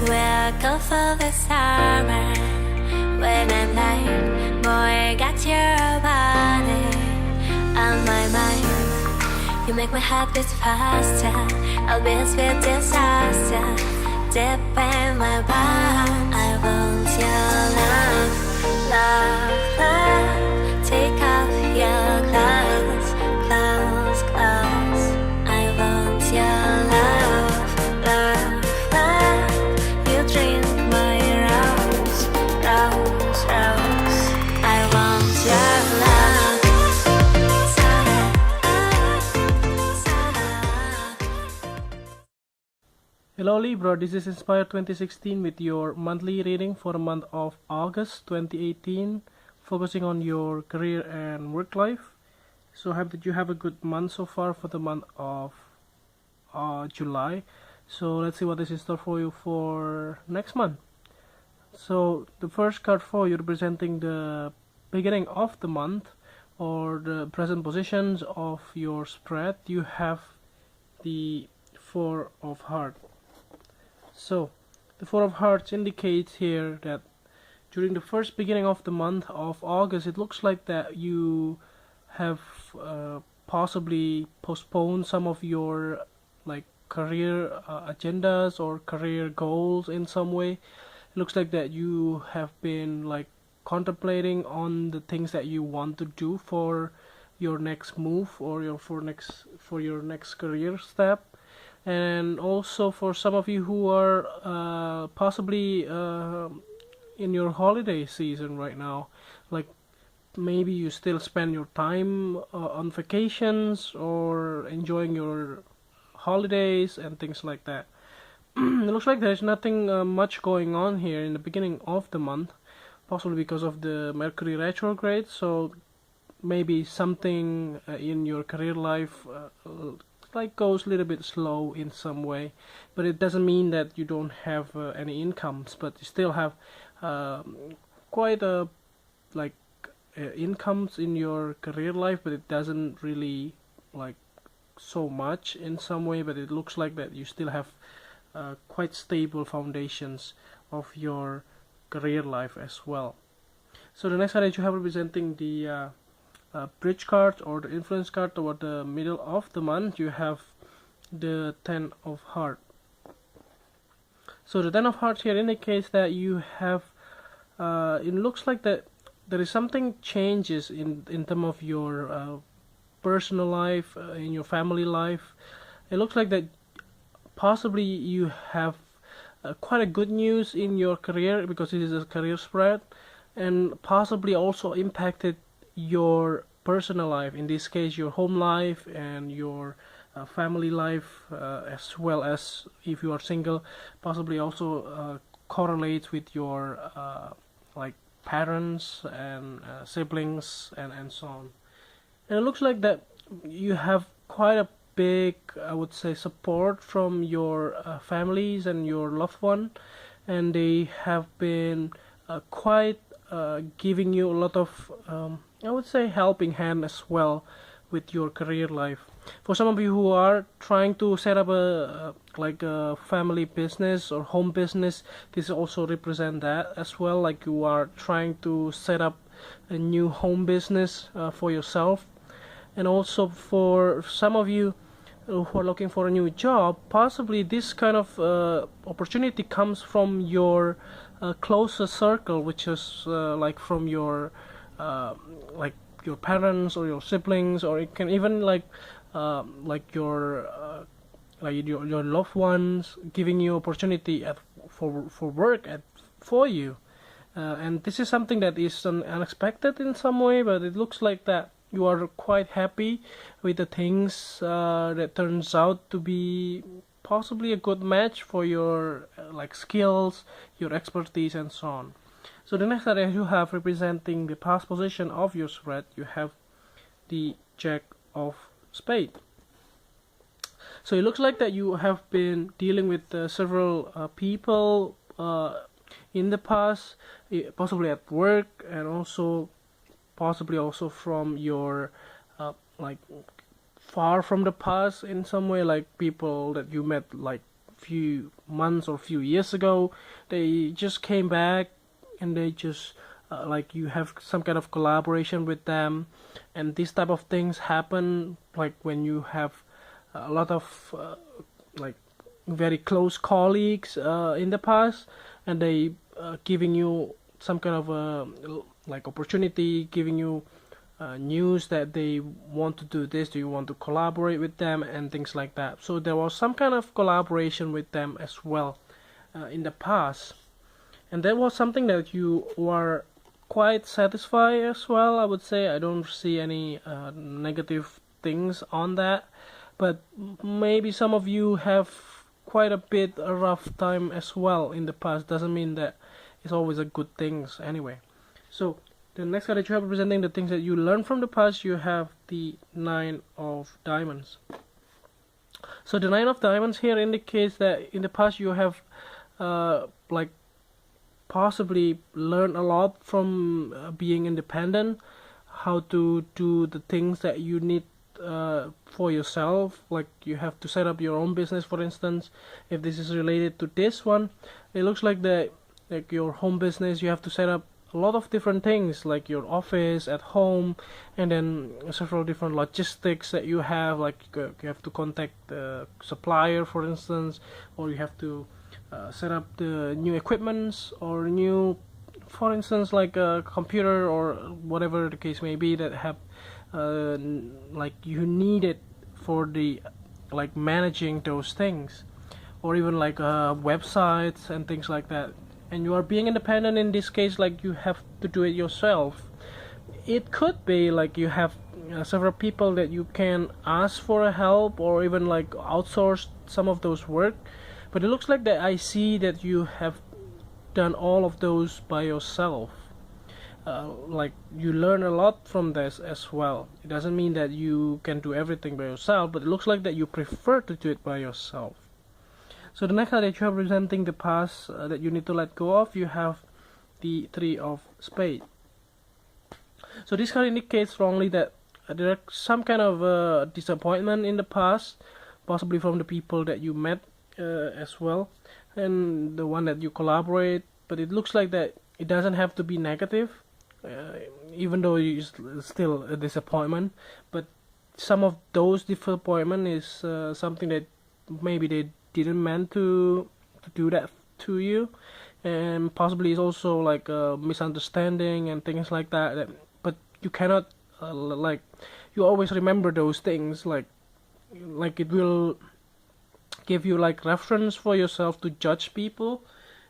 We'll go for the summer. When I'm light, boy, got your body on my mind. You make my heart beat faster. I'll be a sweet disaster. Deep in my palm, I want your love, love, love. Take off your clothes, clothes, clothes. I want your love, love, love. You drink my rose, rose, rose. I want your love. Hello Libra, this is Inspire 2016 with your monthly reading for the month of August 2018, focusing on your career and work life. So I hope that you have a good month so far for the month of July. So let's see what is in store for you for next month. So the first card for you representing the beginning of the month or the present positions of your spread, you have the Four of Hearts. So the Four of Hearts indicates here that during the first beginning of the month of August, it looks like that you have possibly postponed some of your like career agendas or career goals in some way. It looks like that you have been like contemplating on the things that you want to do for your next move or for your next career step. And also for some of you who are possibly in your holiday season right now, like maybe you still spend your time on vacations or enjoying your holidays and things like that. It looks like there's nothing much going on here in the beginning of the month, possibly because of the Mercury retrograde. So maybe something in your career life like goes a little bit slow in some way, but it doesn't mean that you don't have any incomes, but you still have quite a like incomes in your career life, but it doesn't really like so much in some way, but it looks like that you still have quite stable foundations of your career life as well. So the next card that you have representing the bridge card or the influence card toward the middle of the month, you have the Ten of Hearts. So the Ten of Hearts here indicates that you have it looks like that there is something changes in terms of your personal life, in your family life. It looks like that possibly you have quite a good news in your career because it is a career spread, and possibly also impacted your personal life, in this case your home life and your family life, as well as if you are single, possibly also correlates with your like parents and siblings and so on. And it looks like that you have quite a big, I would say, support from your families and your loved one, and they have been quite giving you a lot of I would say helping hand as well with your career life. For some of you who are trying to set up a like a family business or home business, this also represent that as well, like you are trying to set up a new home business for yourself. And also for some of you who are looking for a new job, possibly this kind of opportunity comes from your closer circle, which is like from your like your parents or your siblings, or it can even like your loved ones giving you opportunity for work for you, and this is something that is unexpected in some way, but it looks like that you are quite happy with the things that turns out to be possibly a good match for your like skills, your expertise, and so on. So the next area you have representing the past position of your spread, you have the Jack of Spades. So it looks like that you have been dealing with several people in the past, possibly at work, and also possibly also from your like far from the past in some way, like people that you met like few months or few years ago, they just came back and they just like you have some kind of collaboration with them, and these type of things happen like when you have a lot of like very close colleagues in the past, and they giving you some kind of like opportunity, giving you news that they want to do this, do you want to collaborate with them, and things like that. So there was some kind of collaboration with them as well in the past, and that was something that you were quite satisfied as well. I would say I don't see any negative things on that, but maybe some of you have quite a bit a rough time as well in the past. Doesn't mean that it's always a good things anyway. So the next card that you have representing the things that you learned from the past, you have the Nine of Diamonds. So the Nine of Diamonds here indicates that in the past you have like possibly learned a lot from being independent, how to do the things that you need for yourself. Like you have to set up your own business, for instance. If this is related to this one, it looks like like your home business, you have to set up a lot of different things, like your office at home, and then several different logistics that you have, like you have to contact the supplier, for instance, or you have to set up the new equipments or new, for instance, like a computer or whatever the case may be that have like you need it for the like managing those things, or even like websites and things like that. And you are being independent in this case, like you have to do it yourself. It could be like you have several people that you can ask for help, or even like outsource some of those work, but it looks like that I see that you have done all of those by yourself. Like you learn a lot from this as well. It doesn't mean that you can do everything by yourself, but it looks like that you prefer to do it by yourself. So the next card that you have representing the past that you need to let go of, you have the Three of Spades. So this card indicates strongly that there are some kind of disappointment in the past, possibly from the people that you met as well, and the one that you collaborate. But it looks like that it doesn't have to be negative, even though it's still a disappointment. But some of those disappointment is something that maybe they didn't meant to do that to you, and possibly it's also like a misunderstanding and things like that, but you cannot like you always remember those things, like it will give you like reference for yourself to judge people.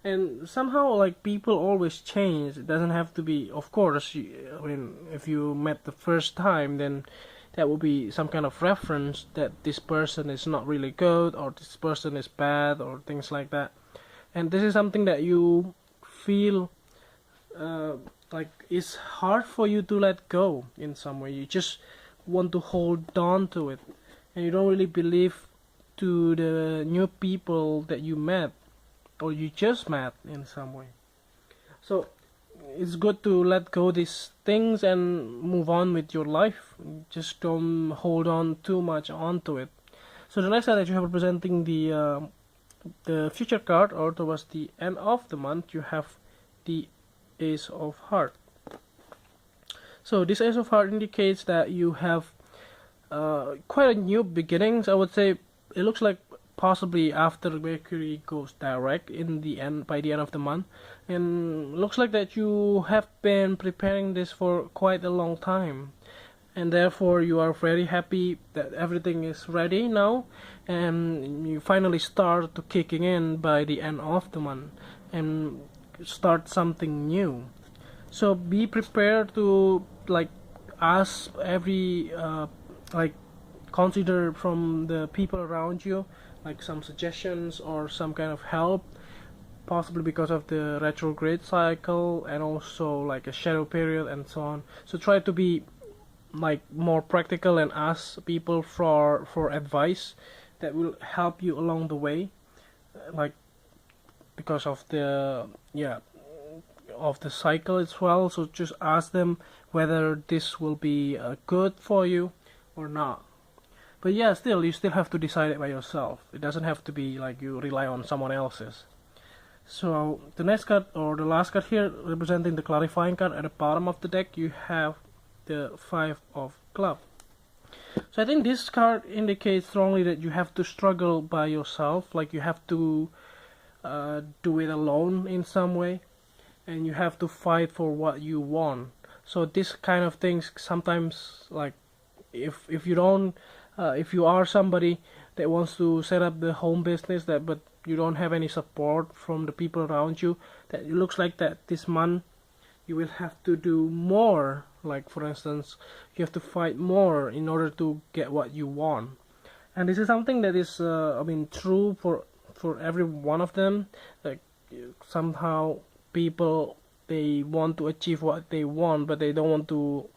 And somehow like people always change. It doesn't have to be, of course, I mean, if you met the first time, then that will be some kind of reference that this person is not really good, or this person is bad, or things like that. And this is something that you feel like it's hard for you to let go in some way. You just want to hold on to it, and you don't really believe to the new people that you met, or you just met in some way. So it's good to let go these things and move on with your life. Just don't hold on too much onto it. So the next card that you have representing the future card, or towards the end of the month, you have the Ace of Hearts. So this Ace of Hearts indicates that you have quite a new beginnings. I would say it looks like possibly after Mercury goes direct in the end, by the end of the month, and looks like that you have been preparing this for quite a long time, and therefore you are very happy that everything is ready now, and you finally start to kicking in by the end of the month and start something new. So be prepared to like ask every like consider from the people around you, like some suggestions or some kind of help, possibly because of the retrograde cycle and also like a shadow period and so on. So try to be like more practical and ask people for advice that will help you along the way, like because of the of the cycle as well. So just ask them whether this will be good for you, or not. But yeah, still, you still have to decide it by yourself. It doesn't have to be like you rely on someone else's. So the next card, or the last card here, representing the clarifying card at the bottom of the deck, you have the Five of Clubs. So I think this card indicates strongly that you have to struggle by yourself, like you have to do it alone in some way, and you have to fight for what you want. So this kind of things sometimes, like if you don't, if you are somebody that wants to set up the home business, that but you don't have any support from the people around you, that it looks like that this month you will have to do more. Like for instance, you have to fight more in order to get what you want. And this is something that is I mean true for every one of them. Like somehow people, they want to achieve what they want, but they don't want to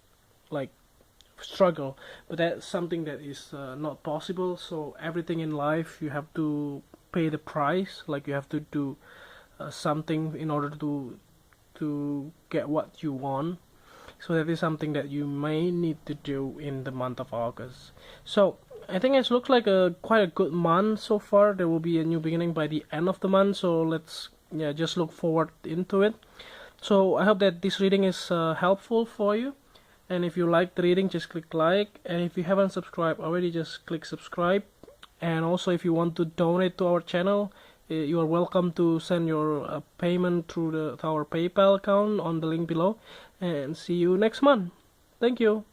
like struggle. But that's something that is not possible. So everything in life you have to pay the price. Like you have to do something in order to get what you want. So that is something that you may need to do in the month of August. So I think it looks like quite a good month so far. There will be a new beginning by the end of the month, so let's just look forward into it. So I hope that this reading is helpful for you, and if you like the reading, just click like, and if you haven't subscribed already, just click subscribe. And also if you want to donate to our channel, you are welcome to send your payment through our PayPal account on the link below. And see you next month. Thank you.